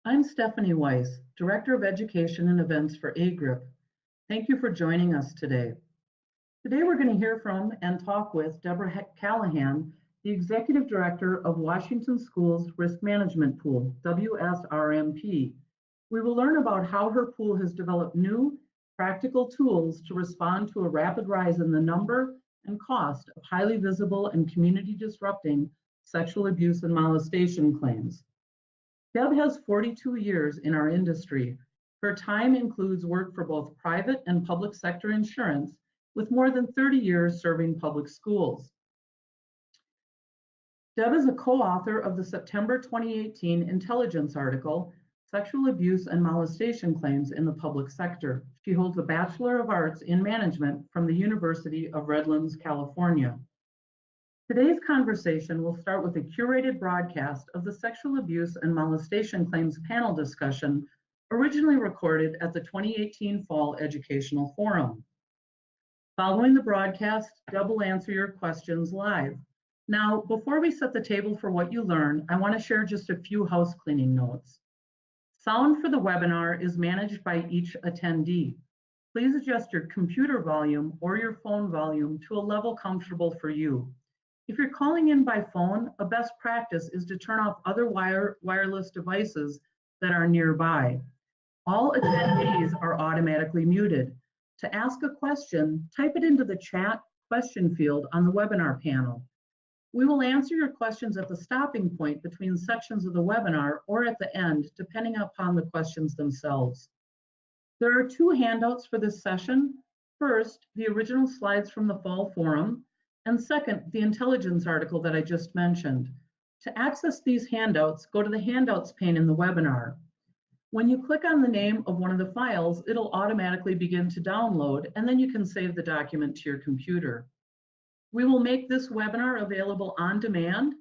I'm Stephanie Weiss, Director of Education and Events for AGRIP. Thank you for joining us today. Today we're going to hear from and talk with Deborah Callahan, the Executive Director of Washington Schools Risk Management Pool, WSRMP. We will learn about how her pool has developed new, practical tools to respond to a rapid rise in the number and cost of highly visible and community disrupting sexual abuse and molestation claims. Deb has 42 years in our industry. Her time includes work for both private and public sector insurance, with more than 30 years serving public schools. Deb is a co-author of the September 2018 intelligence article, Sexual Abuse and Molestation Claims in the Public Sector. She holds a Bachelor of Arts in Management from the University of Redlands, California. Today's conversation will start with a curated broadcast of the Sexual Abuse and Molestation Claims panel discussion, originally recorded at the 2018 Fall Educational Forum. Following the broadcast, Deb will answer your questions live. Now, before we set the table for what you learn, I want to share just a few house cleaning notes. Sound for the webinar is managed by each attendee. Please adjust your computer volume or your phone volume to a level comfortable for you. If you're calling in by phone, a best practice is to turn off other wireless devices that are nearby. All attendees are automatically muted. To ask a question, type it into the chat question field on the webinar panel. We will answer your questions at the stopping point between sections of the webinar or at the end, depending upon the questions themselves. There are two handouts for this session. First, the original slides from the Fall Forum, and second, the intelligence article that I just mentioned. To access these handouts, go to the handouts pane in the webinar. When you click on the name of one of the files, it'll automatically begin to download, and then you can save the document to your computer. We will make this webinar available on demand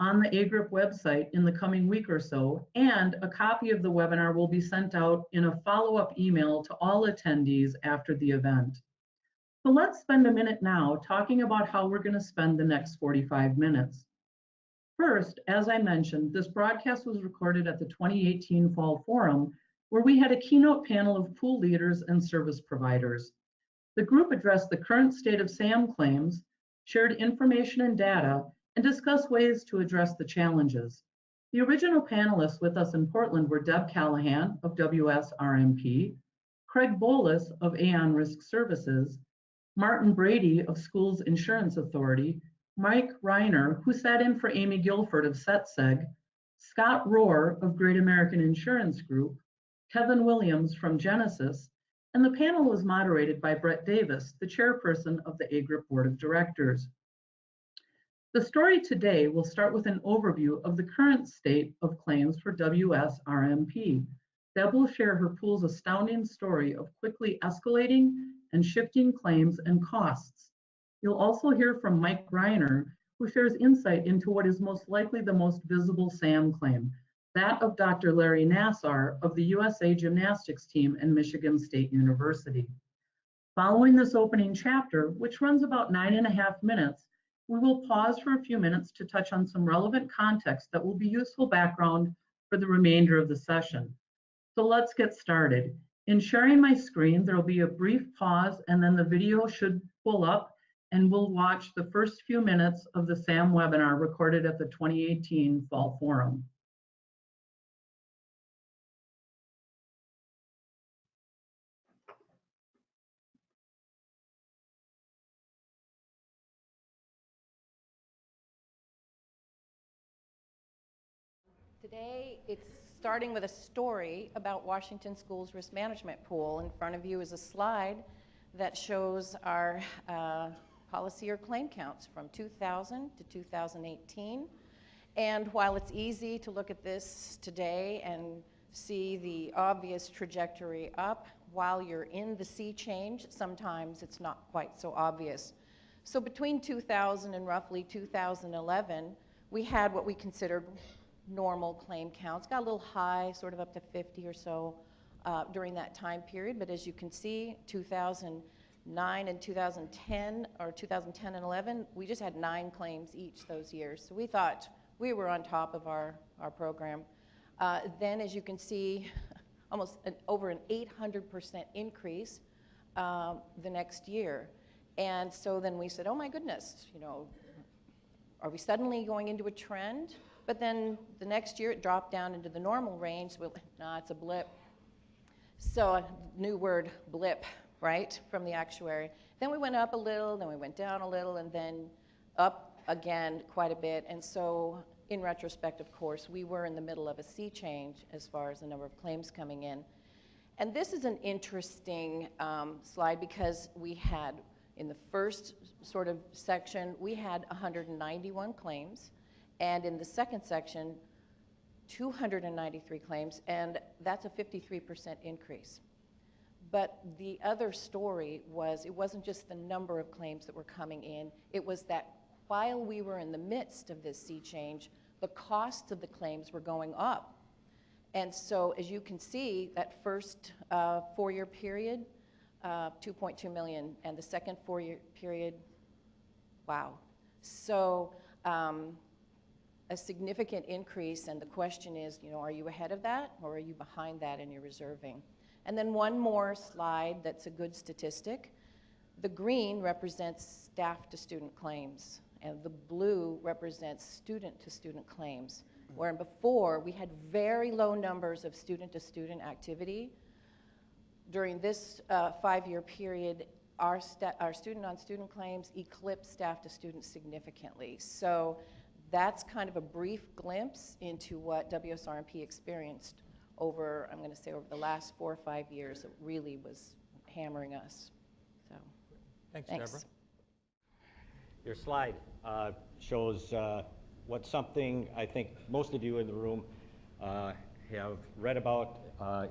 on the AGRIP website in the coming week or so, and a copy of the webinar will be sent out in a follow-up email to all attendees after the event. So let's spend a minute now talking about how we're going to spend the next 45 minutes. First, as I mentioned, this broadcast was recorded at the 2018 Fall Forum, where we had a keynote panel of pool leaders and service providers. The group addressed the current state of SAM claims, shared information and data, and discussed ways to address the challenges. The original panelists with us in Portland were Deb Callahan of WSRMP, Craig Bolus of Aon Risk Services, Martin Brady of Schools Insurance Authority, Mike Reiner, who sat in for Amy Guilford of SETSEG, Scott Rohr of Great American Insurance Group, Kevin Williams from Genesis, and the panel was moderated by Brett Davis, the chairperson of the AGRIP Board of Directors. The story today will start with an overview of the current state of claims for WSRMP. Deb will share her pool's astounding story of quickly escalating and shifting claims and costs. You'll also hear from Mike Reiner, who shares insight into what is most likely the most visible SAM claim, that of Dr. Larry Nassar of the USA Gymnastics team and Michigan State University. Following this opening chapter, which runs about 9.5 minutes, we will pause for a few minutes to touch on some relevant context that will be useful background for the remainder of the session. So let's get started. In sharing my screen, there will be a brief pause and then the video should pull up and we'll watch the first few minutes of the SAM webinar recorded at the 2018 Fall Forum. Today, it's starting with a story about Washington Schools Risk Management Pool. In front of you is a slide that shows our policy or claim counts from 2000 to 2018. And while it's easy to look at this today and see the obvious trajectory up, while you're in the sea change, sometimes it's not quite so obvious. So between 2000 and roughly 2011, we had what we considered normal claim counts. Got a little high, sort of up to 50 or so during that time period, but as you can see, 2009 and 2010, or 2010 and 11, we just had 9 claims each those years. So we thought we were on top of our program. Then, as you can see, over an 800% increase the next year. And so then we said, oh my goodness, are we suddenly going into a trend? But then the next year it dropped down into the normal range. Well, nah, it's a blip. So a new word, blip, right, from the actuary. Then we went up a little, then we went down a little, and then up again quite a bit. And so in retrospect, of course, we were in the middle of a sea change as far as the number of claims coming in. And this is an interesting slide because we had, in the first sort of section, we had 191 claims. And in the second section, 293 claims, and that's a 53% increase. But the other story was, it wasn't just the number of claims that were coming in, it was that while we were in the midst of this sea change, the cost of the claims were going up. And so, as you can see, that first 4-year period, 2.2 million, and the second 4-year period, wow. So, a significant increase, and the question is, are you ahead of that, or are you behind that in your reserving? And then one more slide that's a good statistic. The green represents staff-to-student claims, and the blue represents student-to-student claims, where before we had very low numbers of student-to-student activity. During this 5-year period, our student-on-student claims eclipsed staff-to-student significantly. So that's kind of a brief glimpse into what WSRMP experienced over, I'm going to say, over the last 4 or 5 years. It really was hammering us. So, thanks. Deborah. Your slide shows what's something I think most of you in the room have read about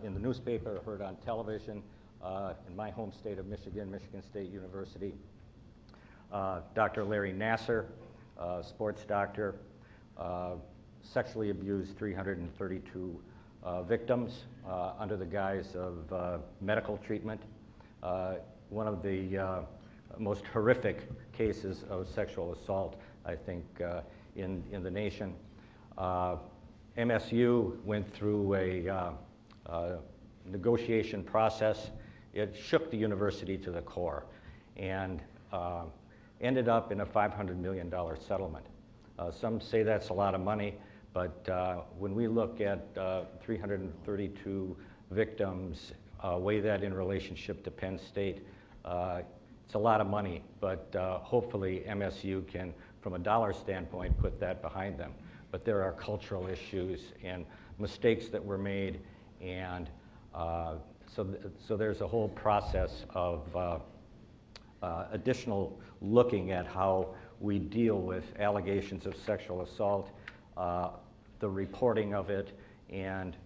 in the newspaper, heard on television, in my home state of Michigan, Michigan State University. Dr. Larry Nassar, sports doctor, sexually abused 332 victims under the guise of medical treatment. One of the most horrific cases of sexual assault, I think, in the nation. MSU went through a negotiation process. It shook the university to the core and ended up in a $500 million settlement. Some say that's a lot of money, but when we look at 332 victims, weigh that in relationship to Penn State, it's a lot of money, but hopefully MSU can, from a dollar standpoint, put that behind them. But there are cultural issues and mistakes that were made, and so there's a whole process of additional looking at how we deal with allegations of sexual assault, the reporting of it, and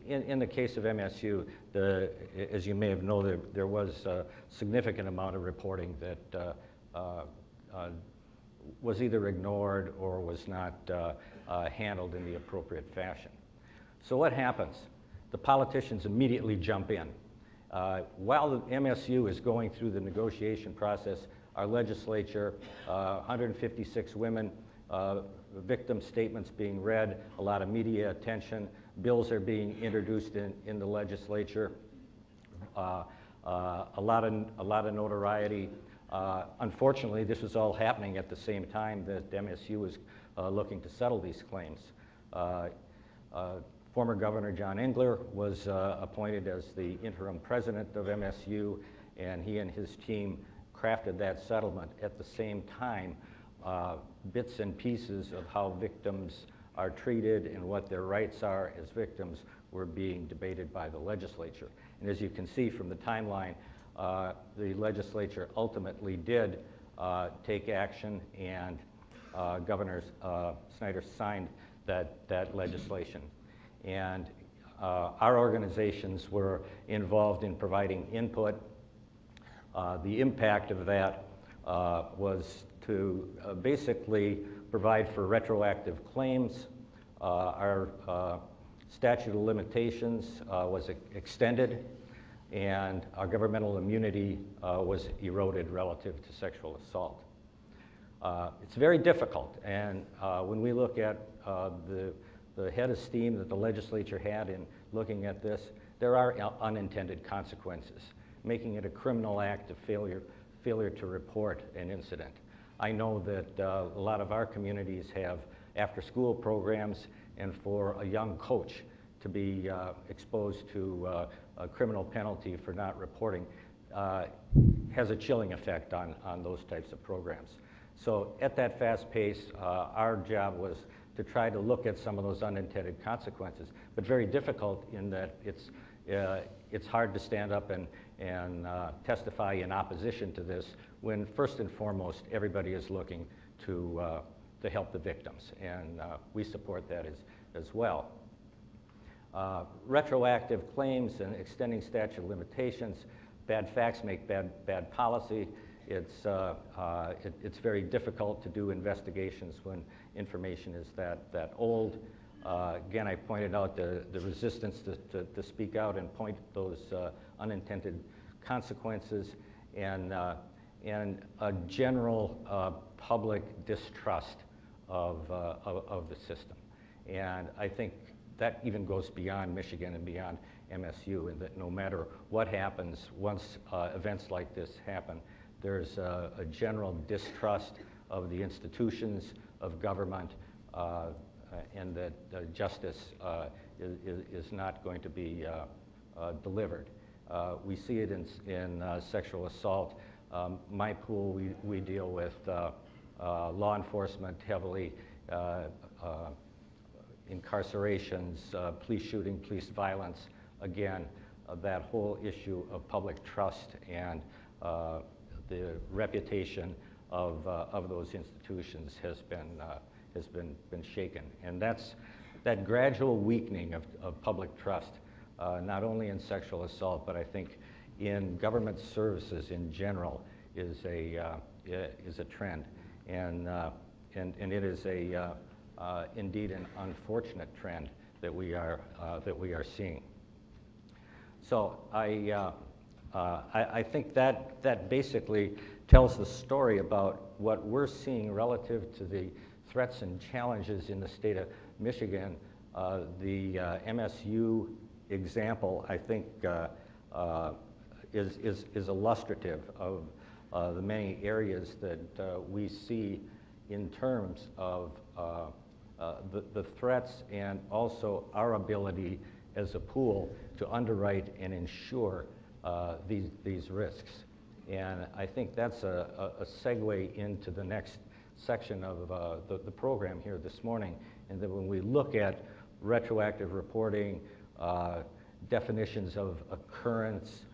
in the case of MSU, as you may have known, there was a significant amount of reporting that was either ignored or was not handled in the appropriate fashion. So what happens? The politicians immediately jump in. While the MSU is going through the negotiation process, our legislature, 156 women, victim statements being read, a lot of media attention, bills are being introduced in the legislature, a lot of notoriety. Unfortunately, this was all happening at the same time that MSU was looking to settle these claims. Former Governor John Engler was appointed as the interim president of MSU, and he and his team crafted that settlement. At the same time, bits and pieces of how victims are treated and what their rights are as victims were being debated by the legislature. And as you can see from the timeline, the legislature ultimately did take action, and Governor Snyder signed that legislation. And our organizations were involved in providing input. The impact of that was to basically provide for retroactive claims. Our statute of limitations was extended, and our governmental immunity was eroded relative to sexual assault. It's very difficult, and when we look at head of steam that the legislature had in looking at this, there are unintended consequences, making it a criminal act of failure to report an incident. I know that a lot of our communities have after-school programs, and for a young coach to be exposed to a criminal penalty for not reporting has a chilling effect on those types of programs. So at that fast pace, our job was to try to look at some of those unintended consequences, but very difficult in that it's hard to stand up and testify in opposition to this when first and foremost everybody is looking to help the victims, and we support that as well. Retroactive claims and extending statute of limitations, bad facts make bad policy. It's very difficult to do investigations when information is that old. Again, I pointed out the resistance to speak out and point those unintended consequences, and a general public distrust of the system. And I think that even goes beyond Michigan and beyond MSU, in that no matter what happens, once events like this happen, there's a general distrust of the institutions of government, and that justice is not going to be delivered. We see it in sexual assault. My pool, we deal with law enforcement heavily, incarcerations, police shooting, police violence. Again, that whole issue of public trust and the reputation of those institutions has been shaken, and that gradual weakening of public trust, not only in sexual assault, but I think in government services in general, is a trend, and it is indeed an unfortunate trend that we are seeing. So I think that basically tells the story about what we're seeing relative to the threats and challenges in the state of Michigan. The MSU example, I think, is illustrative of the many areas that we see in terms of the threats and also our ability as a pool to underwrite and insure these risks. And I think that's a segue into the next section of the program here this morning, and that when we look at retroactive reporting, definitions of occurrence,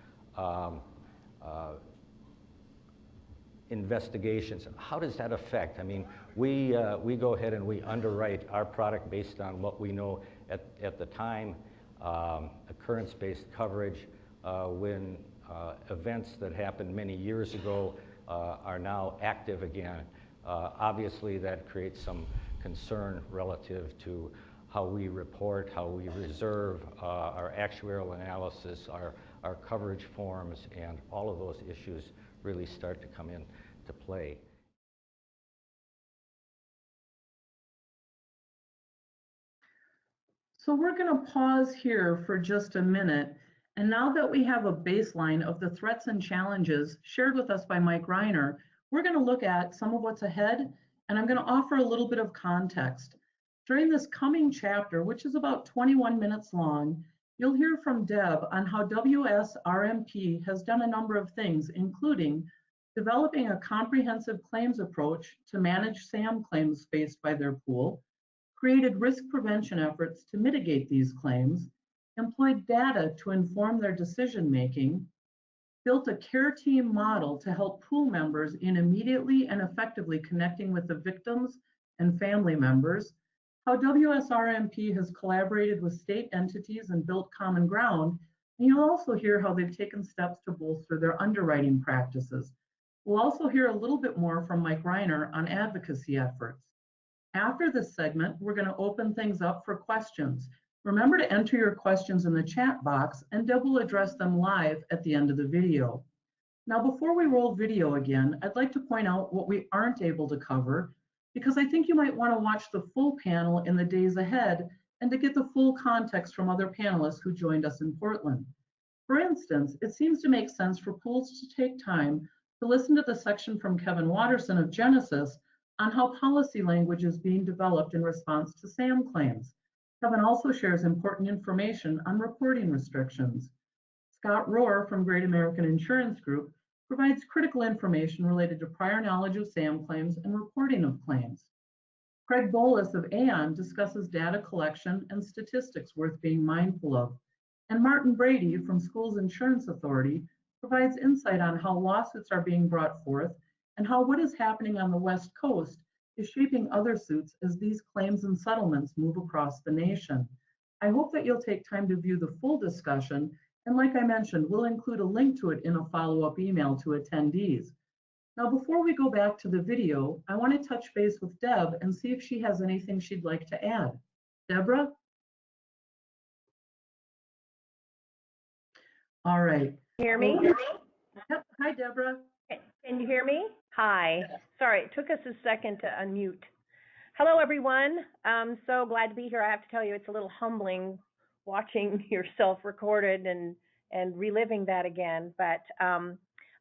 investigations, how does that affect? I mean, we go ahead and we underwrite our product based on what we know at the time, occurrence-based coverage. When events that happened many years ago are now active again, obviously that creates some concern relative to how we report, how we reserve, our actuarial analysis, our coverage forms, and all of those issues really start to come into play. So we're going to pause here for just a minute. And now that we have a baseline of the threats and challenges shared with us by Mike Reiner, we're going to look at some of what's ahead, and I'm going to offer a little bit of context. During this coming chapter, which is about 21 minutes long, you'll hear from Deb on how WSRMP has done a number of things, including developing a comprehensive claims approach to manage SAM claims faced by their pool, created risk prevention efforts to mitigate these claims, employed data to inform their decision-making, built a care team model to help pool members in immediately and effectively connecting with the victims and family members, how WSRMP has collaborated with state entities and built common ground, and you'll also hear how they've taken steps to bolster their underwriting practices. We'll also hear a little bit more from Mike Reiner on advocacy efforts. After this segment, we're going to open things up for questions. Remember to enter your questions in the chat box, and Deb will address them live at the end of the video. Now, before we roll video again, I'd like to point out what we aren't able to cover, because I think you might want to watch the full panel in the days ahead and to get the full context from other panelists who joined us in Portland. For instance, it seems to make sense for pools to take time to listen to the section from Kevin Watterson of Genesis on how policy language is being developed in response to SAM claims. Kevin also shares important information on reporting restrictions. Scott Rohr from Great American Insurance Group provides critical information related to prior knowledge of SAM claims and reporting of claims. Craig Bolus of Aon discusses data collection and statistics worth being mindful of. And Martin Brady from Schools Insurance Authority provides insight on how lawsuits are being brought forth and how what is happening on the West Coast is shaping other suits as these claims and settlements move across the nation. I hope that you'll take time to view the full discussion, and like I mentioned, we'll include a link to it in a follow-up email to attendees. Now, before we go back to the video, I want to touch base with Deb and see if she has anything she'd like to add. Deborah? All right. Hear me? Yep. Hi, Deborah. Can you hear me? Hi. Sorry, it took us a second to unmute. Hello, everyone. I'm so glad to be here. I have to tell you, it's a little humbling watching yourself recorded and reliving that again. But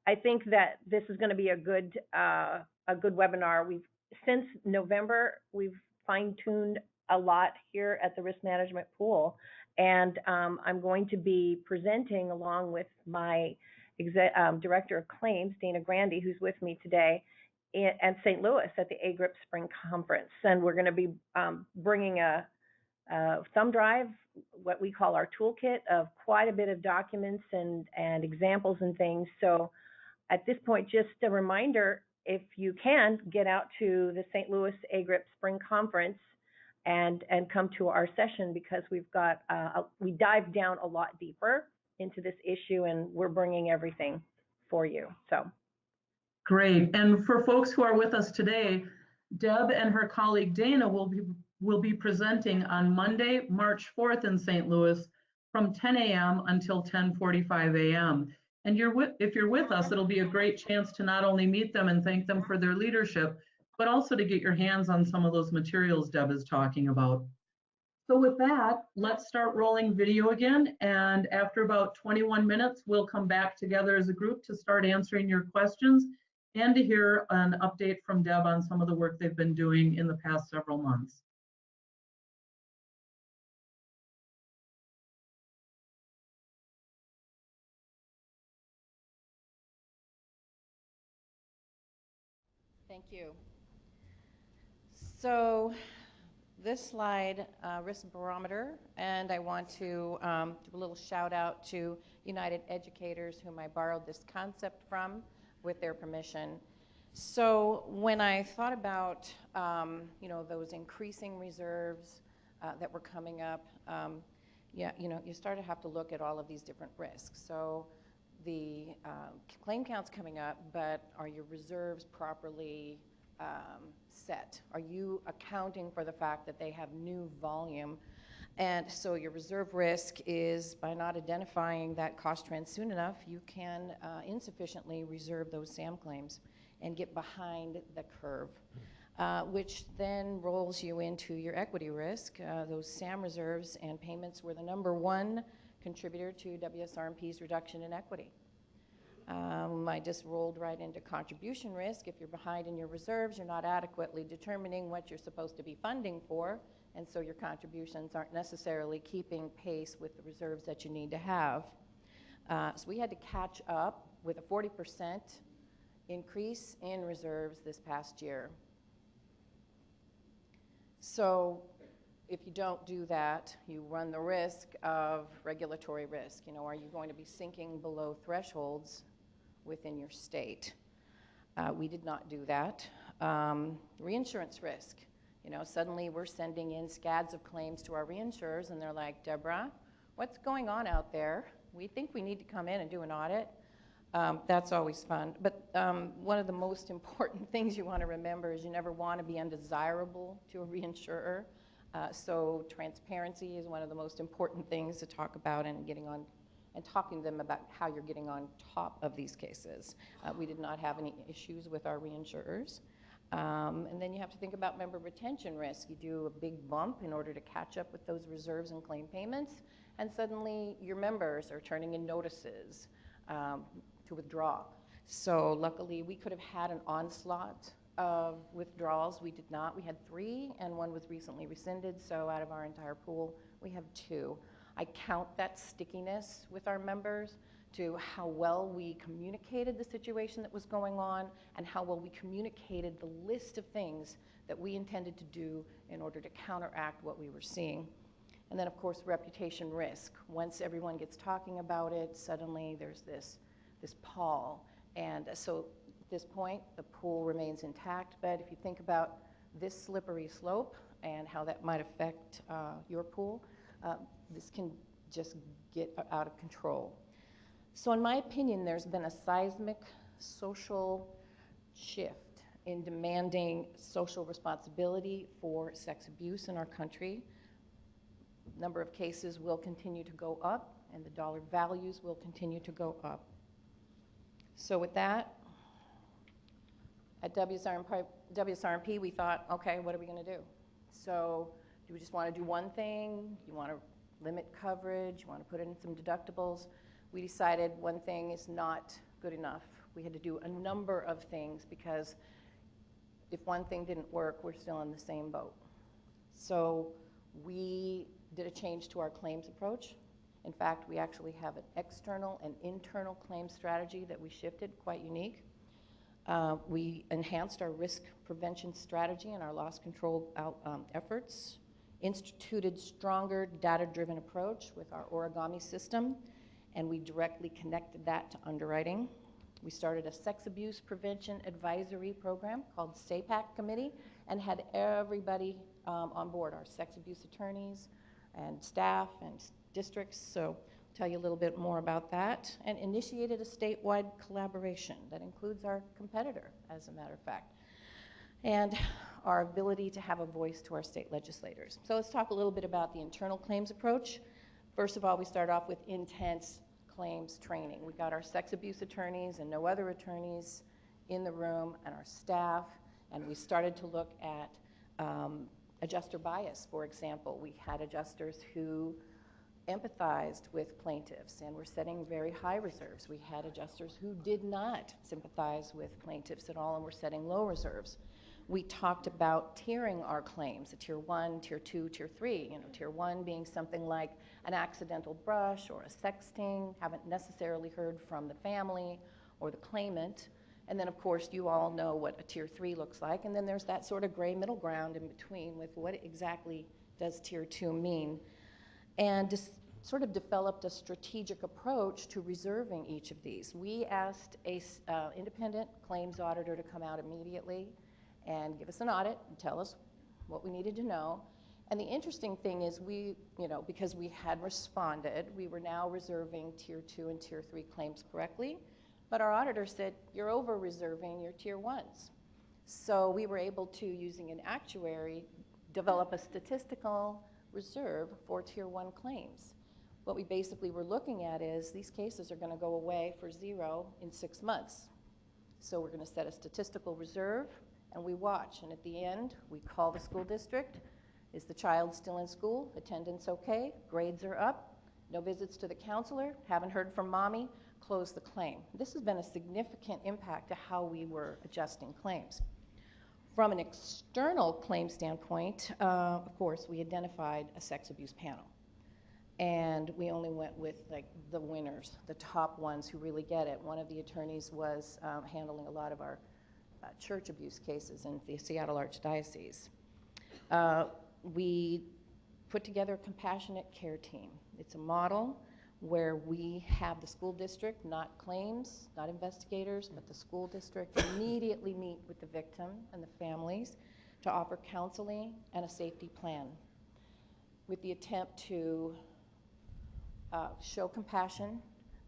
I think that this is going to be a good webinar. Since November, we've fine-tuned a lot here at the Risk Management Pool, and I'm going to be presenting along with my Director of Claims, Dana Grandy, who's with me today, at St. Louis at the AGRIP Spring Conference. And we're going to be bringing a thumb drive, what we call our toolkit, of quite a bit of documents and examples and things. So at this point, just a reminder, if you can, get out to the St. Louis AGRIP Spring Conference and come to our session, because we've got, we dive down a lot deeper into this issue, and we're bringing everything for you. So great. And for folks who are with us today, Deb and her colleague Dana will be presenting on Monday, March 4th in St. Louis from 10 a.m. until 10:45 a.m. And if you're with us, it'll be a great chance to not only meet them and thank them for their leadership, but also to get your hands on some of those materials Deb is talking about. So with that, let's start rolling video again. And after about 21 minutes, we'll come back together as a group to start answering your questions and to hear an update from Deb on some of the work they've been doing in the past several months. Thank you. So this slide, risk barometer, and I want to do a little shout out to United Educators, whom I borrowed this concept from with their permission. So when I thought about those increasing reserves that were coming up, you start to have to look at all of these different risks. So the claim count's coming up, but are your reserves properly set? Are you accounting for the fact that they have new volume? And so your reserve risk is, by not identifying that cost trend soon enough, you can insufficiently reserve those SAM claims and get behind the curve, which then rolls you into your equity risk. Those SAM reserves and payments were the #1 contributor to WSRMP's reduction in equity. I just rolled right into contribution risk. If you're behind in your reserves, you're not adequately determining what you're supposed to be funding for, and so your contributions aren't necessarily keeping pace with the reserves that you need to have. So we had to catch up with a 40% increase in reserves this past year. So if you don't do that, you run the risk of regulatory risk. Are you going to be sinking below thresholds within your state? We did not do that. Reinsurance risk. Suddenly we're sending in scads of claims to our reinsurers, and they're like, Deborah, what's going on out there? We think we need to come in and do an audit. That's always fun. But one of the most important things you want to remember is you never want to be undesirable to a reinsurer. So transparency is one of the most important things to talk about, and talking to them about how you're getting on top of these cases. We did not have any issues with our reinsurers. And then you have to think about member retention risk. You do a big bump in order to catch up with those reserves and claim payments, and suddenly your members are turning in notices to withdraw. So luckily, we could have had an onslaught of withdrawals. We did not. We had 3, and 1 was recently rescinded, so out of our entire pool, we have 2. I count that stickiness with our members to how well we communicated the situation that was going on and how well we communicated the list of things that we intended to do in order to counteract what we were seeing. And then, of course, reputation risk. Once everyone gets talking about it, suddenly there's this pall. And so at this point, the pool remains intact. But if you think about this slippery slope and how that might affect your pool, this can just get out of control. So in my opinion, there's been a seismic social shift in demanding social responsibility for sex abuse in our country. The number of cases will continue to go up, and the dollar values will continue to go up. So with that, at WSRMP, we thought, okay, what are we going to do? So do we just want to do one thing? Do you want to limit coverage? You want to put in some deductibles? We decided one thing is not good enough. We had to do a number of things because if one thing didn't work, we're still in the same boat. So we did a change to our claims approach. In fact, we actually have an external and internal claims strategy that we shifted, quite unique. We enhanced our risk prevention strategy and our loss control efforts, instituted stronger data-driven approach with our origami system, and we directly connected that to underwriting. We started a sex abuse prevention advisory program called SAPAC Committee and had everybody on board, our sex abuse attorneys and staff and districts. So I'll tell you a little bit more about that. And initiated a statewide collaboration that includes our competitor, as a matter of fact, and our ability to have a voice to our state legislators. So let's talk a little bit about the internal claims approach. First of all, we start off with intense claims training. We got our sex abuse attorneys and no other attorneys in the room and our staff, and we started to look at adjuster bias, for example. We had adjusters who empathized with plaintiffs and were setting very high reserves. We had adjusters who did not sympathize with plaintiffs at all and were setting low reserves. We talked about tiering our claims, a tier 1, tier 2, tier 3. You know, tier 1 being something like an accidental brush or a sexting, haven't necessarily heard from the family or the claimant. And then, of course, you all know what a tier 3 looks like. And then there's that sort of gray middle ground in between with what exactly does tier 2 mean. And just sort of developed a strategic approach to reserving each of these. We asked an independent claims auditor to come out immediately and give us an audit and tell us what we needed to know. And the interesting thing is because we had responded, we were now reserving tier 2 and tier 3 claims correctly. But our auditor said, you're over-reserving your tier 1s. So we were able to, using an actuary, develop a statistical reserve for tier 1 claims. What we basically were looking at is these cases are going to go away for 0 in 6 months. So we're going to set a statistical reserve, and we watch. And at the end, we call the school district. Is the child still in school? Attendance okay? Grades are up? No visits to the counselor? Haven't heard from mommy? Close the claim. This has been a significant impact to how we were adjusting claims. From an external claim standpoint, of course, we identified a sex abuse panel. And we only went with like the winners, the top ones who really get it. One of the attorneys was handling a lot of our church abuse cases in the Seattle Archdiocese. We put together a compassionate care team. It's a model where we have the school district, not claims, not investigators, but the school district immediately meet with the victim and the families to offer counseling and a safety plan with the attempt to show compassion,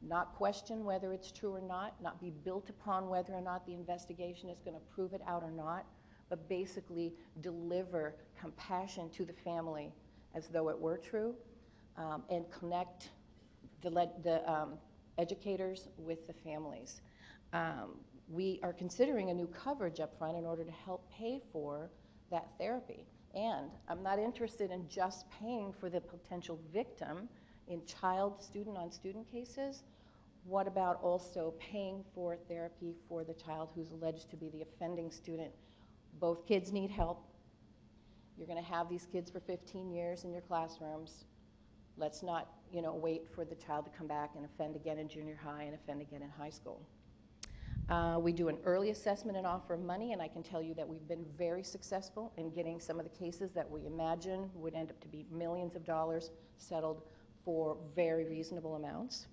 not question whether it's true or not be built upon whether or not the investigation is going to prove it out or not, but basically deliver compassion to the family as though it were true, and connect the educators with the families. we are considering a new coverage up front in order to help pay for that therapy. And I'm not interested in just paying for the potential victim in student on student cases. What about also paying for therapy for the child who's alleged to be the offending student? Both kids need help. You're going to have these kids for 15 years in your classrooms. Let's not, wait for the child to come back and offend again in junior high and offend again in high school. We do an early assessment and offer money, and I can tell you that we've been very successful in getting some of the cases that we imagine would end up to be millions of dollars settled for very reasonable amounts.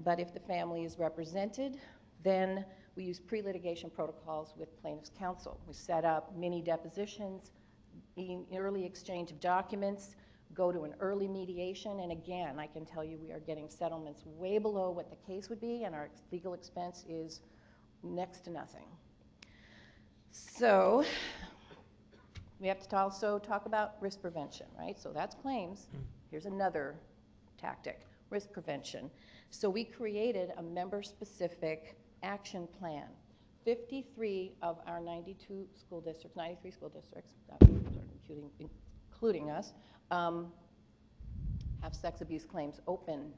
But if the family is represented, then we use pre-litigation protocols with plaintiff's counsel. We set up mini depositions, early exchange of documents, go to an early mediation, and again, I can tell you we are getting settlements way below what the case would be, and our legal expense is next to nothing. So we have to also talk about risk prevention, right? So that's claims. Here's another tactic, risk prevention. So we created a member-specific action plan. 53 of our 93 school districts, including us, have sex abuse claims open.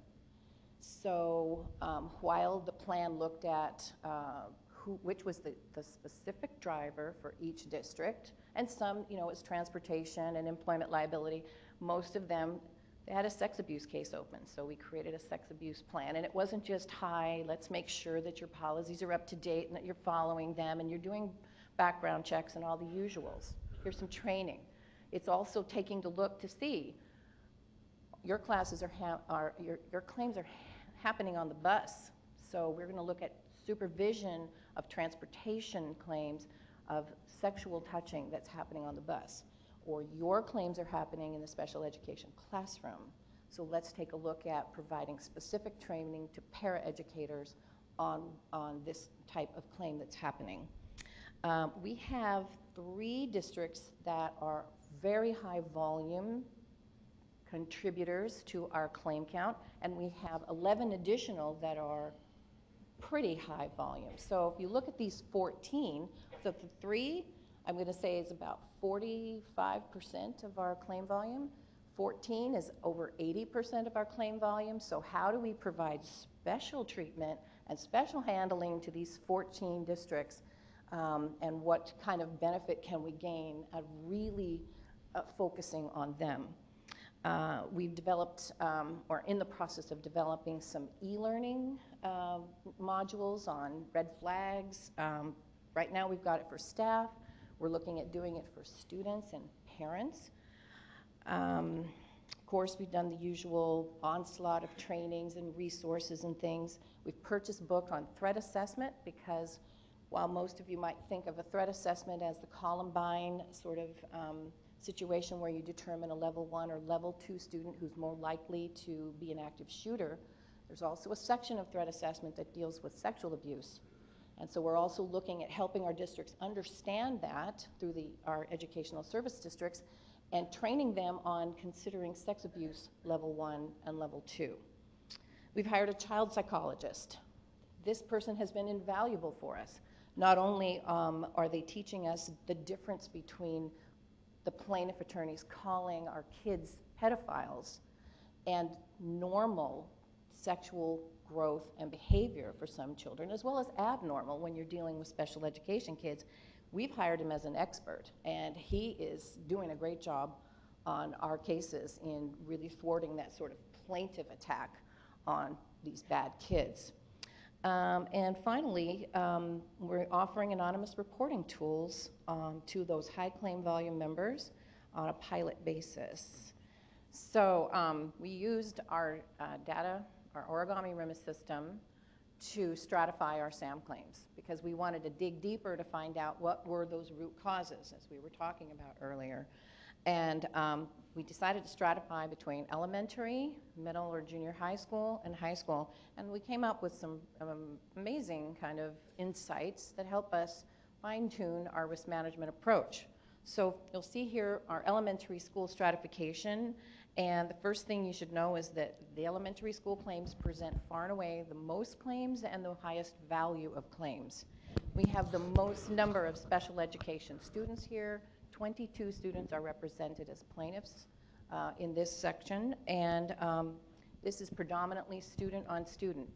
So while the plan looked at which was the specific driver for each district, and some, it's transportation and employment liability, most of them, they had a sex abuse case open. So we created a sex abuse plan, and it wasn't just, hi, let's make sure that your policies are up to date and that you're following them and you're doing background checks and all the usuals. Here's some training. It's also taking the look to see your classes your claims are happening on the bus. So we're going to look at supervision of transportation claims of sexual touching that's happening on the bus. Or your claims are happening in the special education classroom. So let's take a look at providing specific training to paraeducators on this type of claim that's happening. We have 3 districts that are very high volume contributors to our claim count, and we have 11 additional that are pretty high volume. So if you look at these 14, so the 3, I'm going to say is about 45% of our claim volume. 14 is over 80% of our claim volume. So how do we provide special treatment and special handling to these 14 districts, and what kind of benefit can we gain at really focusing on them? We've developed, or in the process of developing, some e-learning modules on red flags. Right now we've got it for staff. We're looking at doing it for students and parents. Of course, we've done the usual onslaught of trainings and resources and things. We've purchased a book on threat assessment because while most of you might think of a threat assessment as the Columbine sort of situation where you determine a level 1 or level 2 student who's more likely to be an active shooter, there's also a section of threat assessment that deals with sexual abuse. And so we're also looking at helping our districts understand that through our educational service districts and training them on considering sex abuse level 1 and level 2. We've hired a child psychologist. This person has been invaluable for us. Not only are they teaching us the difference between the plaintiff attorneys calling our kids pedophiles and normal sexual growth and behavior for some children, as well as abnormal when you're dealing with special education kids. We've hired him as an expert, and he is doing a great job on our cases in really thwarting that sort of plaintiff attack on these bad kids. And finally, we're offering anonymous reporting tools to those high claim volume members on a pilot basis. So we used our data, our origami RIMA system, to stratify our SAM claims because we wanted to dig deeper to find out what were those root causes, as we were talking about earlier. And we decided to stratify between elementary, middle or junior high school, and high school. And we came up with some amazing kind of insights that help us fine-tune our risk management approach. So you'll see here our elementary school stratification, And the first thing you should know is that the elementary school claims present far and away the most claims and the highest value of claims. We have the most number of special education students here. 22 students are represented as plaintiffs in this section, and this is predominantly student on student,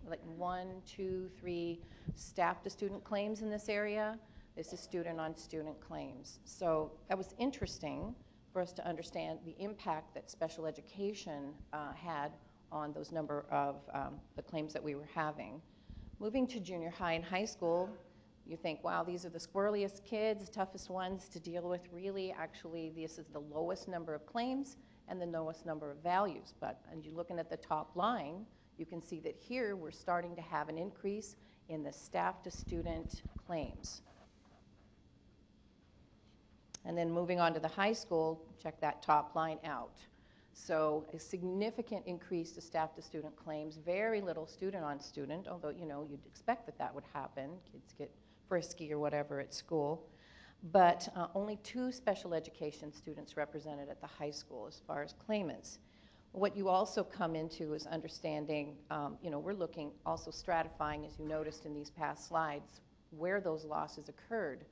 like 1, 2, 3 staff to student claims in this area. This is student on student claims. So that was interesting for us to understand the impact that special education had on those number of the claims that we were having. Moving to junior high and high school, you think, wow, these are the squirreliest kids, toughest ones to deal with. Really, actually, this is the lowest number of claims and the lowest number of values. But and you're looking at the top line, you can see that here we're starting to have an increase in the staff to student claims. And then moving on to the high school, check that top line out. So a significant increase to staff to student claims, very little student on student, although you'd expect that that would happen. Kids get frisky or whatever at school. But only 2 special education students represented at the high school as far as claimants. What you also come into is understanding, we're looking also stratifying, as you noticed in these past slides, where those losses occurred.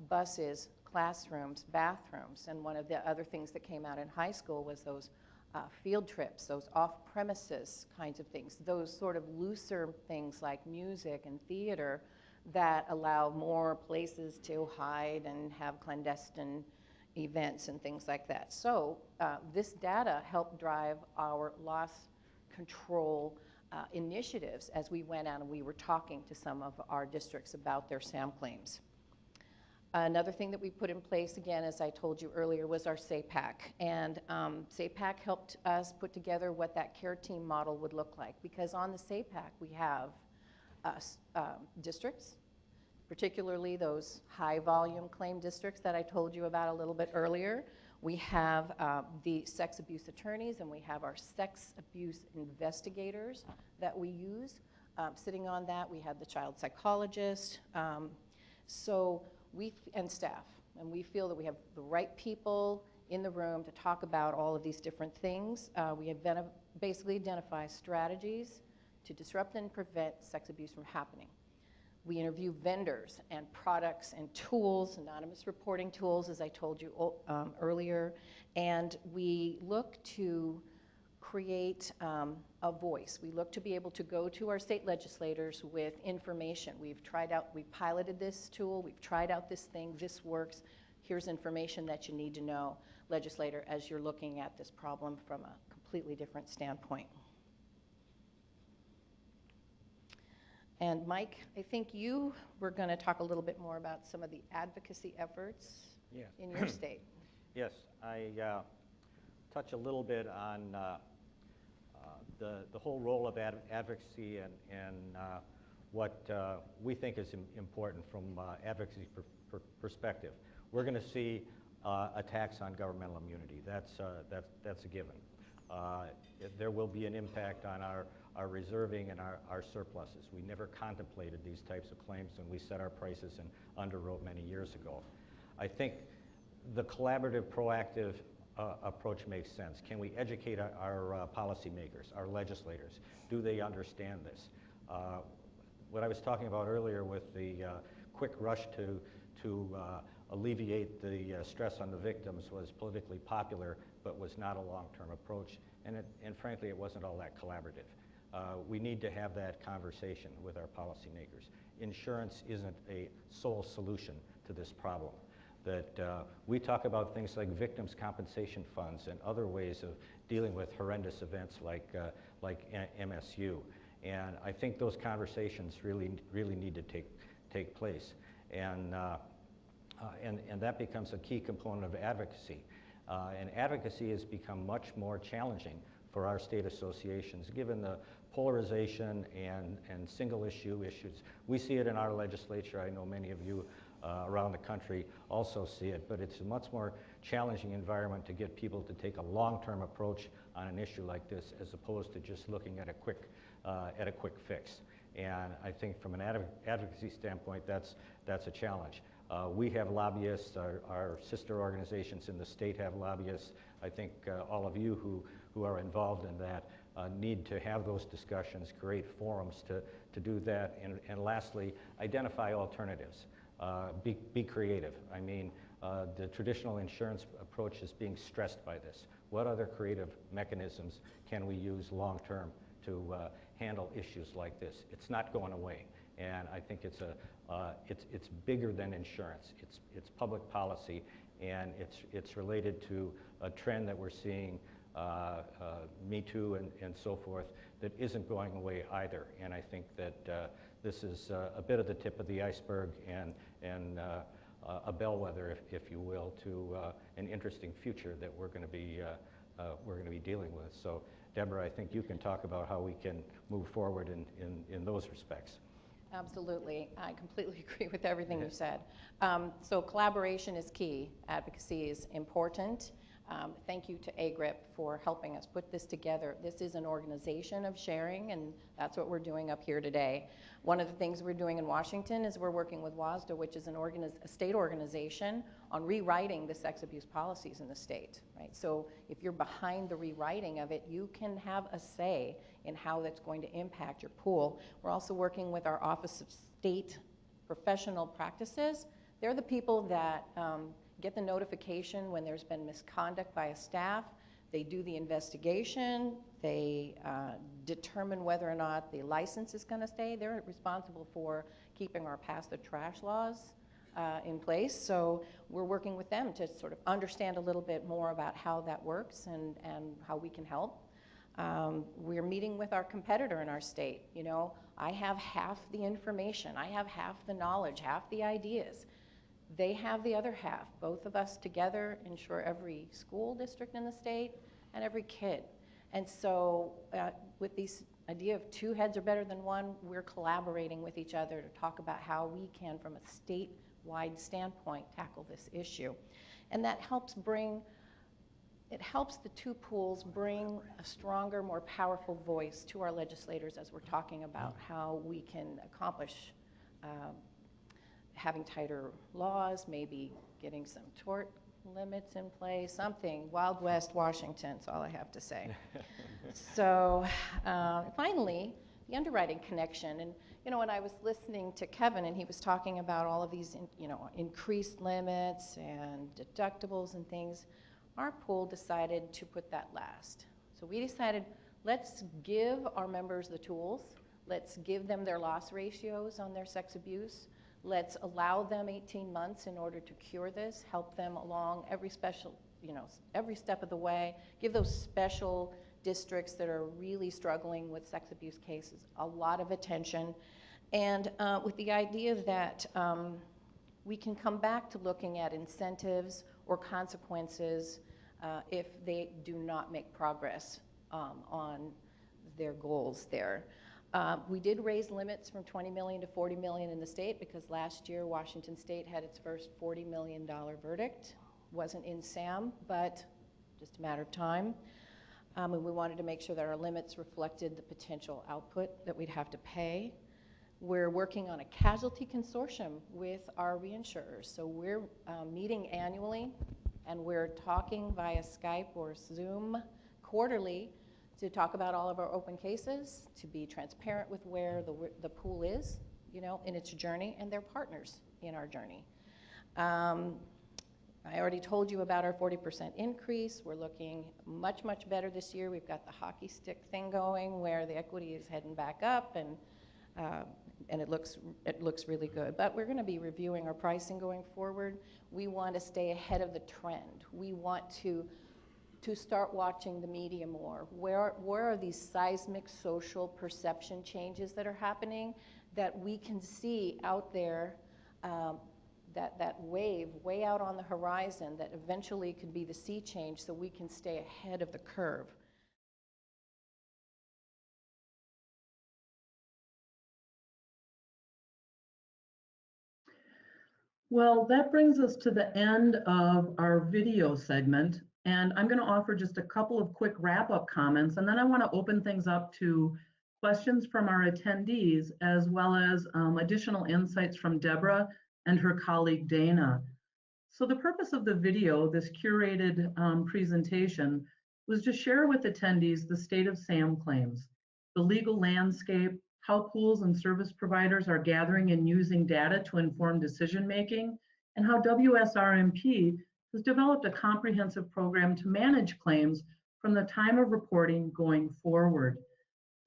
Buses, classrooms, bathrooms, and one of the other things that came out in high school was those field trips, those off-premises kinds of things, those sort of looser things like music and theater that allow more places to hide and have clandestine events and things like that. So this data helped drive our loss control initiatives as we went out and we were talking to some of our districts about their SAM claims. Another thing that we put in place, again, as I told you earlier, was our SAPAC. And SAPAC helped us put together what that care team model would look like. Because on the SAPAC, we have districts, particularly those high volume claim districts that I told you about a little bit earlier. We have the sex abuse attorneys, and we have our sex abuse investigators that we use. Sitting on that, we have the child psychologist. And staff, and we feel that we have the right people in the room to talk about all of these different things. We have basically identify strategies to disrupt and prevent sex abuse from happening. We interview vendors and products and tools, anonymous reporting tools, as I told you earlier, and we look to create a voice. We look to be able to go to our state legislators with information. We've piloted this tool, we've tried out this thing, this works, here's information that you need to know, legislator, as you're looking at this problem from a completely different standpoint. And Mike, I think you were going to talk a little bit more about some of the advocacy efforts in your state. Yes, I touch a little bit on the whole role of advocacy and what we think is important from advocacy perspective. We're going to see attacks on governmental immunity. That's a given. There will be an impact on our reserving and our surpluses. We never contemplated these types of claims when we set our prices and underwrote many years ago. I think the collaborative, proactive approach makes sense. Can we educate our policymakers, our legislators? Do they understand this? What I was talking about earlier with the quick rush to alleviate the stress on the victims was politically popular, but was not a long-term approach, and frankly, it wasn't all that collaborative. We need to have that conversation with our policymakers. Insurance isn't a sole solution to this problem. That we talk about things like victims' compensation funds and other ways of dealing with horrendous events like MSU. And I think those conversations really need to take place. And that becomes a key component of advocacy. And advocacy has become much more challenging for our state associations, given the polarization and single issue issues. We see it in our legislature. I know many of you around the country also see it, but it's a much more challenging environment to get people to take a long-term approach on an issue like this, as opposed to just looking at a quick fix. And I think from an advocacy standpoint, that's a challenge. We have lobbyists, our sister organizations in the state have lobbyists. I think all of you who are involved in that need to have those discussions, create forums to do that, and lastly, identify alternatives. Be creative. I mean, the traditional insurance approach is being stressed by this. What other creative mechanisms can we use long-term to handle issues like this? It's not going away, and I think it's bigger than insurance. It's public policy, and it's related to a trend that we're seeing, Me Too and so forth, that isn't going away either. And I think that this is a bit of the tip of the iceberg and a bellwether, if you will, to an interesting future that we're going to be dealing with. So, Deborah, I think you can talk about how we can move forward in those respects. Absolutely. I completely agree with everything you said. So collaboration is key. Advocacy is important. Thank you to AGRIP for helping us put this together. This is an organization of sharing, and that's what we're doing up here today. One of the things we're doing in Washington is we're working with WSDA, which is a state organization, on rewriting the sex abuse policies in the state, right? So if you're behind the rewriting of it, you can have a say in how that's going to impact your pool. We're also working with our Office of State Professional Practices. They're the people that get the notification when there's been misconduct by a staff. They do the investigation. They determine whether or not the license is going to stay. They're responsible for keeping our pass the trash laws in place. So we're working with them to sort of understand a little bit more about how that works and how we can help. We're meeting with our competitor in our state. You know, I have half the information. I have half the knowledge, half the ideas. They have the other half. Both of us together ensure every school district in the state and every kid. And so with this idea of two heads are better than one, we're collaborating with each other to talk about how we can, from a statewide standpoint, tackle this issue. And that helps the two pools bring a stronger, more powerful voice to our legislators as we're talking about how we can accomplish having tighter laws, maybe getting some tort limits in place, something. Wild West Washington, that's all I have to say. So finally, the underwriting connection. And you know, when I was listening to Kevin and he was talking about all of these increased limits and deductibles and things, our pool decided to put that last. So we decided, let's give our members the tools. Let's give them their loss ratios on their sex abuse. Let's allow them 18 months in order to cure this, help them along every step of the way, give those special districts that are really struggling with sex abuse cases a lot of attention, and with the idea that we can come back to looking at incentives or consequences if they do not make progress on their goals there. We did raise limits from $20 million to $40 million in the state because last year Washington State had its first $40 million verdict. Wasn't in SAM, but just a matter of time. And we wanted to make sure that our limits reflected the potential output that we'd have to pay. We're working on a casualty consortium with our reinsurers. So we're meeting annually, and we're talking via Skype or Zoom quarterly to talk about all of our open cases, to be transparent with where the pool is, in its journey, and they're partners in our journey. I already told you about our 40% increase. We're looking much, much better this year. We've got the hockey stick thing going where the equity is heading back up, and it looks really good. But we're going to be reviewing our pricing going forward. We want to stay ahead of the trend. We want to start watching the media more. Where are these seismic social perception changes that are happening that we can see out there, that wave way out on the horizon that eventually could be the sea change, so we can stay ahead of the curve. Well, that brings us to the end of our video segment, and I'm going to offer just a couple of quick wrap-up comments, and then I want to open things up to questions from our attendees, as well as additional insights from Deborah and her colleague Dana. So the purpose of the video, this curated presentation, was to share with attendees the state of SAM claims, the legal landscape, how pools and service providers are gathering and using data to inform decision making, and how WSRMP has developed a comprehensive program to manage claims from the time of reporting going forward.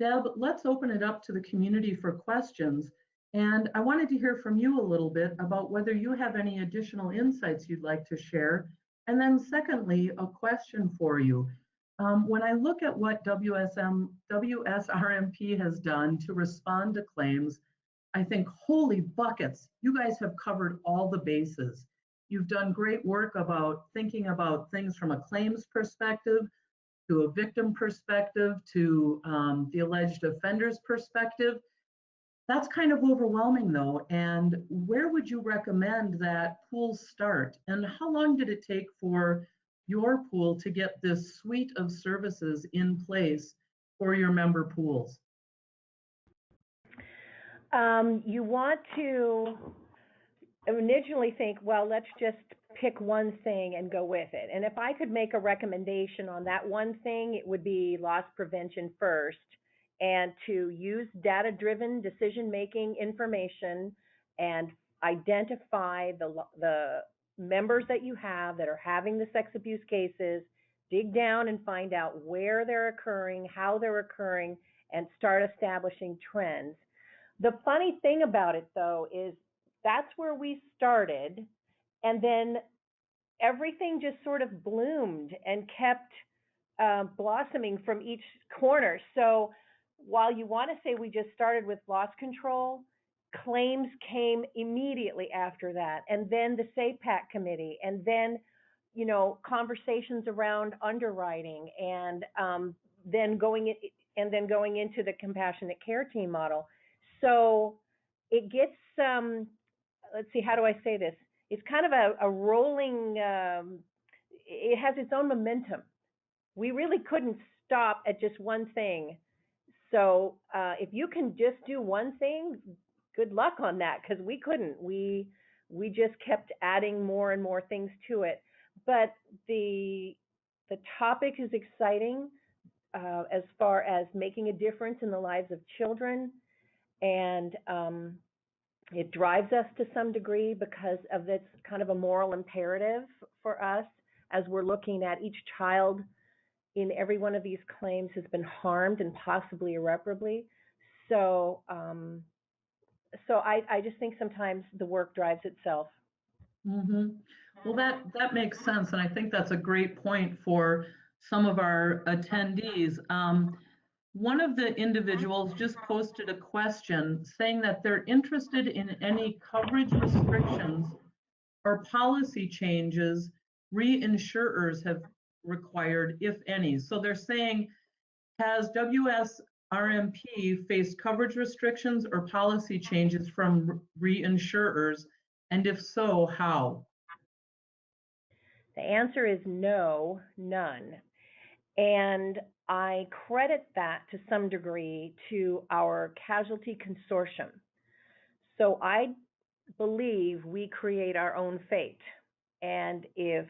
Deb, let's open it up to the community for questions. And I wanted to hear from you a little bit about whether you have any additional insights you'd like to share. And then secondly, a question for you. When I look at what WSRMP has done to respond to claims, I think, holy buckets, you guys have covered all the bases. You've done great work about thinking about things from a claims perspective, to a victim perspective, to the alleged offender's perspective. That's kind of overwhelming though. And where would you recommend that pools start? And how long did it take for your pool to get this suite of services in place for your member pools? You want to initially think, well, let's just pick one thing and go with it. And if I could make a recommendation on that one thing, it would be loss prevention first, and to use data-driven decision-making information and identify the members that you have that are having the sex abuse cases, dig down and find out where they're occurring, how they're occurring, and start establishing trends. The funny thing about it, though, is that's where we started, and then everything just sort of bloomed and kept blossoming from each corner. So while you want to say we just started with loss control, claims came immediately after that, and then the SAPAC committee, and then conversations around underwriting, and then going into the compassionate care team model. So it gets let's see, how do I say this? It's kind of a rolling. It has its own momentum. We really couldn't stop at just one thing. So if you can just do one thing, good luck on that, because we couldn't. We just kept adding more and more things to it. But the topic is exciting as far as making a difference in the lives of children, and it drives us to some degree because of this kind of a moral imperative for us as we're looking at each child in every one of these claims has been harmed and possibly irreparably. So, I just think sometimes the work drives itself. Mm-hmm. Well, that makes sense, and I think that's a great point for some of our attendees. One of the individuals just posted a question saying that they're interested in any coverage restrictions or policy changes reinsurers have required, if any. So they're saying, has WSRMP faced coverage restrictions or policy changes from reinsurers? And if so, how? The answer is no, none. And I credit that to some degree to our casualty consortium. So I believe we create our own fate. And if,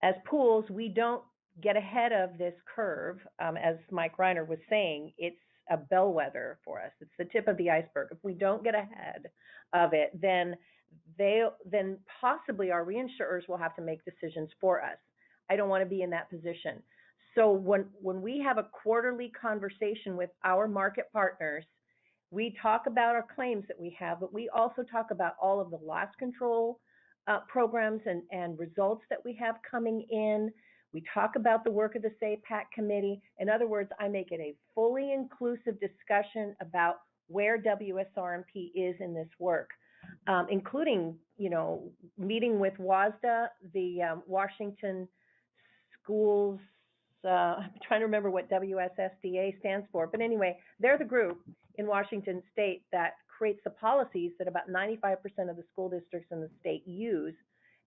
as pools, we don't get ahead of this curve, as Mike Reiner was saying, it's a bellwether for us. It's the tip of the iceberg. If we don't get ahead of it, then possibly our reinsurers will have to make decisions for us. I don't want to be in that position. So when we have a quarterly conversation with our market partners, we talk about our claims that we have, but we also talk about all of the loss control programs and results that we have coming in. We talk about the work of the SAPAC committee. In other words, I make it a fully inclusive discussion about where WSRMP is in this work, including, meeting with WASDA, the Washington Schools, I'm trying to remember what WSSDA stands for, but anyway, they're the group in Washington State that creates the policies that about 95% of the school districts in the state use,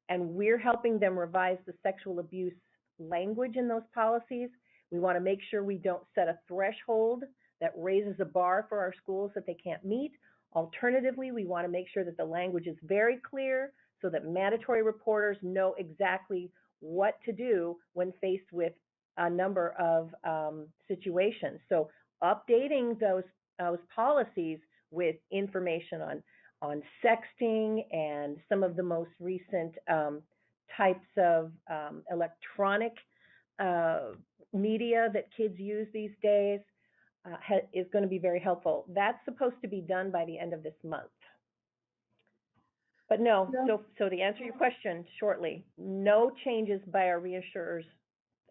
and we're helping them revise the sexual abuse language in those policies. We want to make sure we don't set a threshold that raises a bar for our schools that they can't meet. Alternatively, we want to make sure that the language is very clear so that mandatory reporters know exactly what to do when faced with a number of situations. So updating those policies with information on sexting and some of the most recent types of electronic media that kids use these days is going to be very helpful. That's supposed to be done by the end of this month. But no, Yeah. so to answer your question shortly, no changes by our reassurers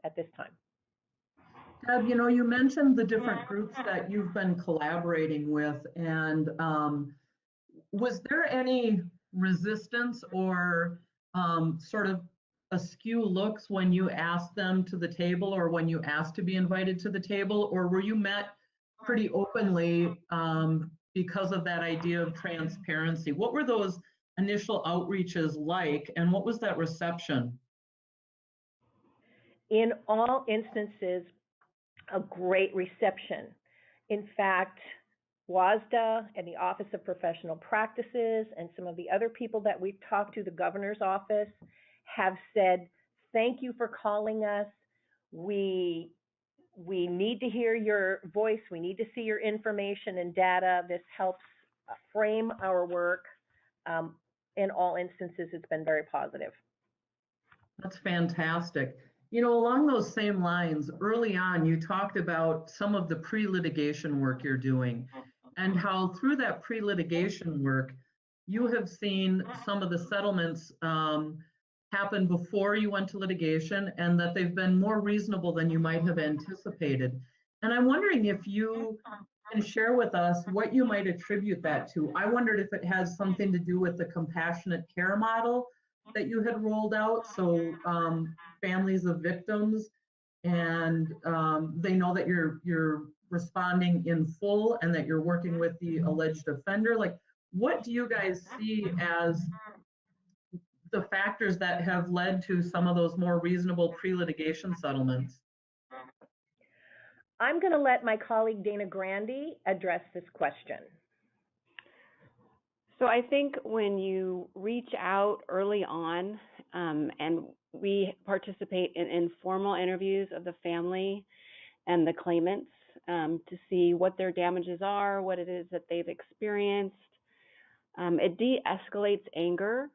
at this time. Deb, you know, you mentioned the different groups that you've been collaborating with, and was there any resistance or sort of askew looks when you asked them to the table or when you asked to be invited to the table, or were you met pretty openly because of that idea of transparency? What were those initial outreaches like, and what was that reception? In all instances, a great reception. In fact, WASDA and the Office of Professional Practices and some of the other people that we've talked to, the governor's office, have said, thank you for calling us. We need to hear your voice. We need to see your information and data. This helps frame our work. In all instances, it's been very positive. That's fantastic. You know, along those same lines, early on, you talked about some of the pre-litigation work you're doing and how through that pre-litigation work, you have seen some of the settlements happen before you went to litigation and that they've been more reasonable than you might have anticipated. And I'm wondering if you can share with us what you might attribute that to. I wondered if it has something to do with the compassionate care model that you had rolled out, so families of victims, and they know that you're responding in full and that you're working with the alleged offender. Like, what do you guys see as the factors that have led to some of those more reasonable pre-litigation settlements? I'm going to let my colleague Dana Grandy address this question. So I think when you reach out early on, and we participate in informal interviews of the family and the claimants to see what their damages are, what it is that they've experienced, it de-escalates anger,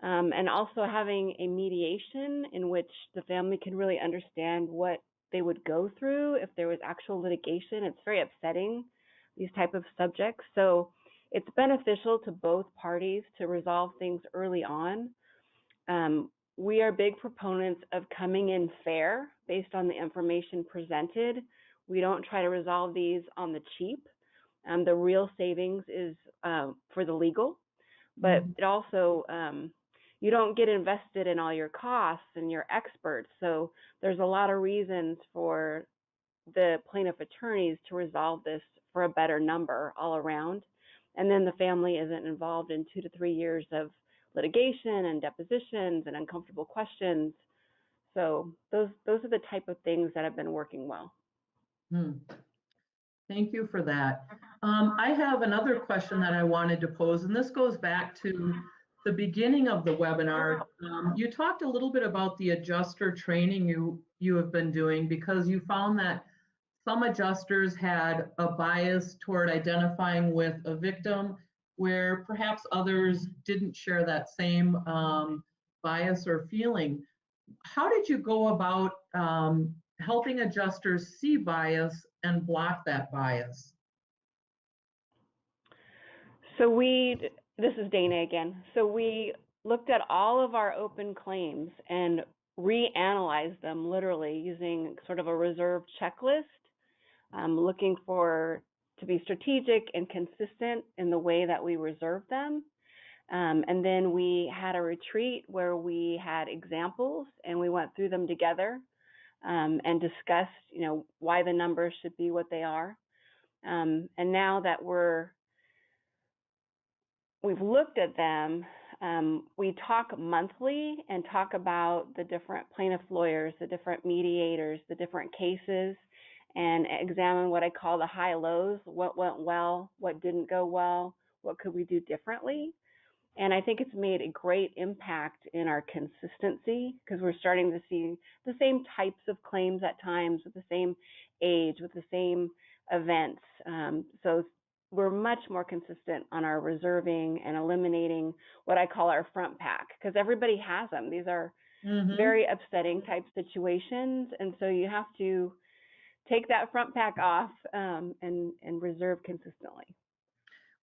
and also having a mediation in which the family can really understand what they would go through if there was actual litigation. It's very upsetting, these type of subjects. So it's beneficial to both parties to resolve things early on. We are big proponents of coming in fair based on the information presented. We don't try to resolve these on the cheap. The real savings is for the legal, but it also, you don't get invested in all your costs and your experts. So there's a lot of reasons for the plaintiff attorneys to resolve this for a better number all around. And then the family isn't involved in 2 to 3 years of litigation and depositions and uncomfortable questions. So those are the type of things that have been working well. Thank you for that. I have another question that I wanted to pose, and this goes back to the beginning of the webinar. You talked a little bit about the adjuster training you have been doing because you found that some adjusters had a bias toward identifying with a victim where perhaps others didn't share that same bias or feeling. How did you go about helping adjusters see bias and block that bias? So this is Dana again. So we looked at all of our open claims and reanalyzed them literally using sort of a reserve checklist, looking to be strategic and consistent in the way that we reserve them. And then we had a retreat where we had examples and we went through them together and discussed, why the numbers should be what they are. And now that we've looked at them, we talk monthly and talk about the different plaintiff lawyers, the different mediators, the different cases, and examine what I call the high lows, what went well, what didn't go well, what could we do differently. And I think it's made a great impact in our consistency, because we're starting to see the same types of claims at times with the same age, with the same events. So we're much more consistent on our reserving and eliminating what I call our front pack, because everybody has them. These are very upsetting type situations, and so you have to take that front pack off and reserve consistently.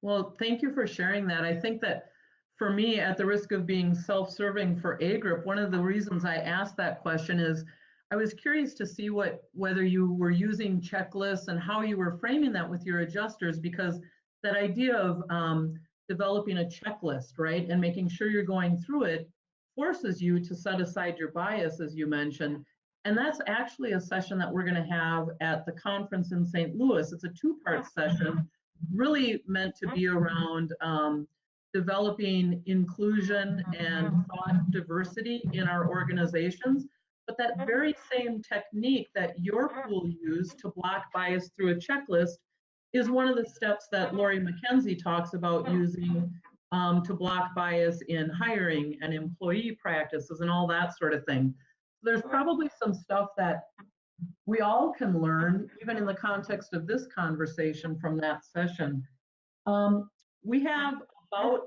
Well, thank you for sharing that. I think that for me, at the risk of being self-serving for A Group, one of the reasons I asked that question is I was curious to see whether you were using checklists and how you were framing that with your adjusters, because that idea of developing a checklist, right, and making sure you're going through it forces you to set aside your bias, as you mentioned. And that's actually a session that we're going to have at the conference in St. Louis. It's a two-part session, really meant to be around developing inclusion and thought diversity in our organizations. But that very same technique that your pool used to block bias through a checklist is one of the steps that Lori McKenzie talks about using to block bias in hiring and employee practices and all that sort of thing. There's probably some stuff that we all can learn, even in the context of this conversation, from that session. We have about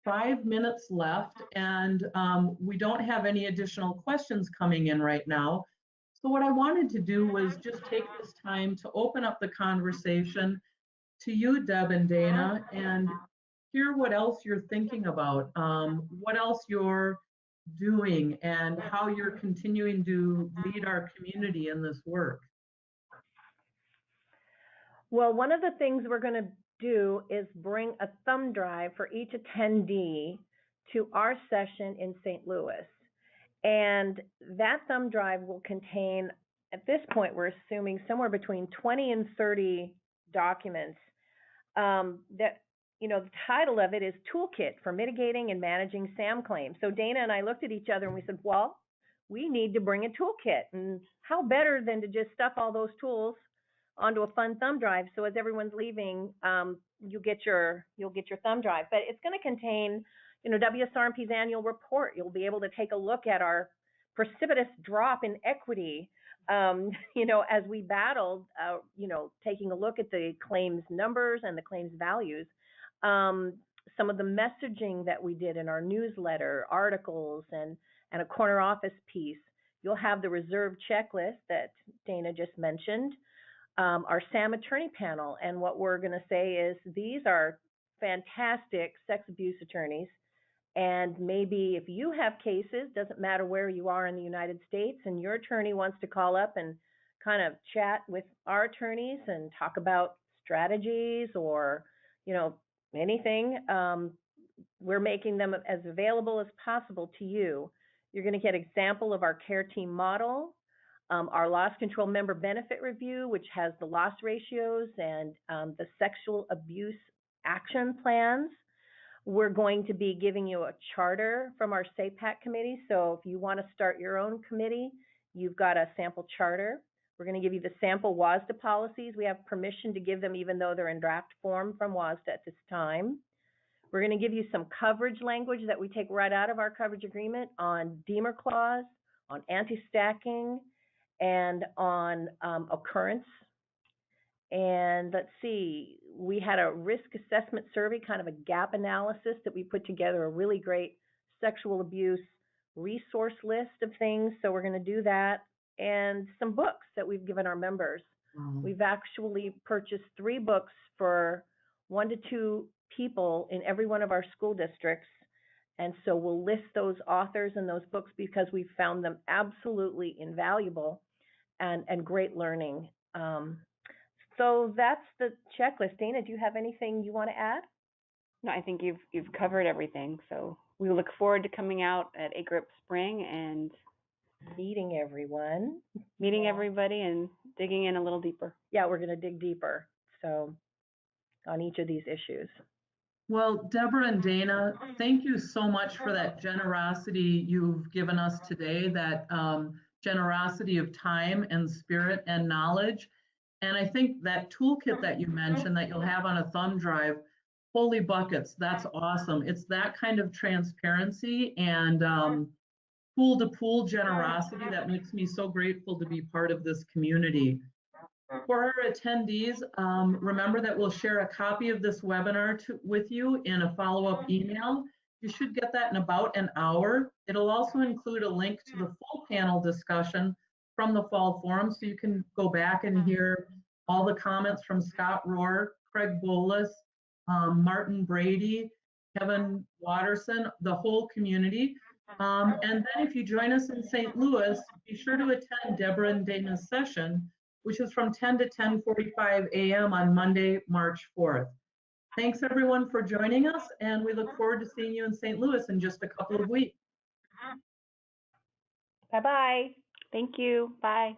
5 minutes left, and we don't have any additional questions coming in right now. So what I wanted to do was just take this time to open up the conversation to you, Deb and Dana, and hear what else you're thinking about, what else you're doing, and how you're continuing to lead our community in this work. Well, one of the things we're going to do is bring a thumb drive for each attendee to our session in St. Louis. And that thumb drive will contain, at this point, we're assuming somewhere between 20 and 30 documents that, you know, the title of it is Toolkit for Mitigating and Managing SAM Claims. So Dana and I looked at each other and we said, well, we need to bring a toolkit. And how better than to just stuff all those tools onto a fun thumb drive, so as everyone's leaving, you'll get your thumb drive. But it's going to contain, you know, WSRMP's annual report. You'll be able to take a look at our precipitous drop in equity, you know, as we battled, you know, taking a look at the claims numbers and the claims values. Some of the messaging that we did in our newsletter, articles, and a corner office piece. You'll have the reserve checklist that Dana just mentioned. Our SAM attorney panel, and what we're going to say is these are fantastic sex abuse attorneys, and maybe if you have cases, doesn't matter where you are in the United States, and your attorney wants to call up and kind of chat with our attorneys and talk about strategies or, you know, anything, we're making them as available as possible to you. You're going to get an example of our care team model, our loss control member benefit review, which has the loss ratios and the sexual abuse action plans. We're going to be giving you a charter from our SAPAC committee. So if you want to start your own committee, you've got a sample charter. We're going to give you the sample WASDA policies. We have permission to give them even though they're in draft form from WASDA at this time. We're going to give you some coverage language that we take right out of our coverage agreement on deemer clause, on anti-stacking, and on occurrence. And let's see, we had a risk assessment survey, kind of a gap analysis that we put together, a really great sexual abuse resource list of things. So we're going to do that, and some books that we've given our members. We've actually purchased 3 books for 1 to 2 people in every one of our school districts. And so we'll list those authors and those books because we found them absolutely invaluable and great learning. So that's the checklist. Dana, do you have anything you want to add? No, I think you've covered everything. So we look forward to coming out at A Group Spring and Meeting everyone. meeting everybody and digging in a little deeper. Yeah, we're going to dig deeper. So on each of these issues. Well, Deborah and Dana, thank you so much for that generosity you've given us today, that generosity of time and spirit and knowledge. And I think that toolkit that you mentioned that you'll have on a thumb drive Holy buckets, that's awesome. It's that kind of transparency and pool-to-pool generosity that makes me so grateful to be part of this community. For our attendees, remember that we'll share a copy of this webinar with you in a follow-up email. You should get that in about an hour. It'll also include a link to the full panel discussion from the fall forum, so you can go back and hear all the comments from Scott Rohr, Craig Bolas, Martin Brady, Kevin Watterson, the whole community. And then if you join us in St. Louis, be sure to attend Deborah and Dana's session, which is from 10 to 10:45 a.m. on Monday, March 4th. Thanks everyone for joining us, and we look forward to seeing you in St. Louis in just a couple of weeks. Bye-bye. Thank you. Bye.